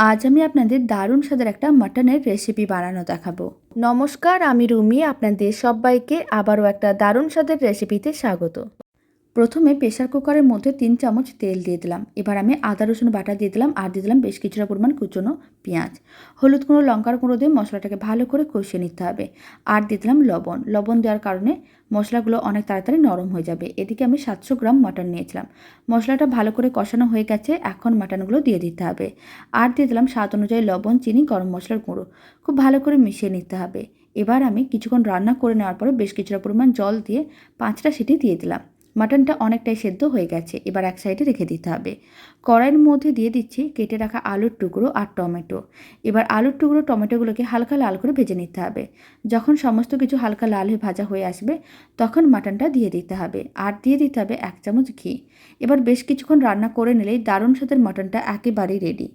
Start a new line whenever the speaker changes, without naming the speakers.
আজ আমি আপনাদের দারুণ স্বাদের একটা মাটনের রেসিপি বানানো দেখাবো। নমস্কার, আমি রুমি। আপনাদের সবাইকে আবারও একটা দারুণ স্বাদের রেসিপিতে স্বাগত। প্রথমে প্রেসার কুকারের মধ্যে 3 চামচ তেল দিয়ে দিলাম। এবার আমি আদা রসুন বাটা দিয়ে দিলাম আর দিয়ে দিলাম বেশ কিছুটা পরিমাণ কুচনো পেঁয়াজ। হলুদ গুঁড়ো, লঙ্কার গুঁড়ো দিয়ে মশলাটাকে ভালো করে কষিয়ে নিতে হবে। আর দিয়ে দিলাম লবণ। লবণ দেওয়ার কারণে মশলাগুলো অনেক তাড়াতাড়ি নরম হয়ে যাবে। এদিকে আমি 700 গ্রাম মাটন নিয়েছিলাম। মশলাটা ভালো করে কষানো হয়ে গেছে, এখন মাটনগুলো দিয়ে দিতে হবে। আর দিয়ে দিলাম স্বাদ অনুযায়ী লবণ, চিনি, গরম মশলার গুঁড়ো। খুব ভালো করে মিশিয়ে নিতে হবে। এবার আমি কিছুক্ষণ রান্না করে নেওয়ার পরে বেশ কিছুটা পরিমাণ জল দিয়ে 5টা সিটি দিয়ে দিলাম। মাটনটা অনেকটাই সেদ্ধ হয়ে গেছে, এবার এক সাইডে রেখে দিতে হবে। কড়াইয়ের মধ্যে দিয়ে দিচ্ছি কেটে রাখা আলুর টুকরো আর টমেটো। এবার আলুর টুকরো টমেটোগুলোকে হালকা লাল করে ভেজে নিতে হবে। যখন সমস্ত কিছু হালকা লাল হয়ে ভাজা হয়ে আসবে তখন মাটনটা দিয়ে দিতে হবে আর দিয়ে দিতে হবে 1 চামচ ঘি। এবার বেশ কিছুক্ষণ রান্না করে নিলেই দারুণ স্বাদের মাটনটা একেবারেই রেডি।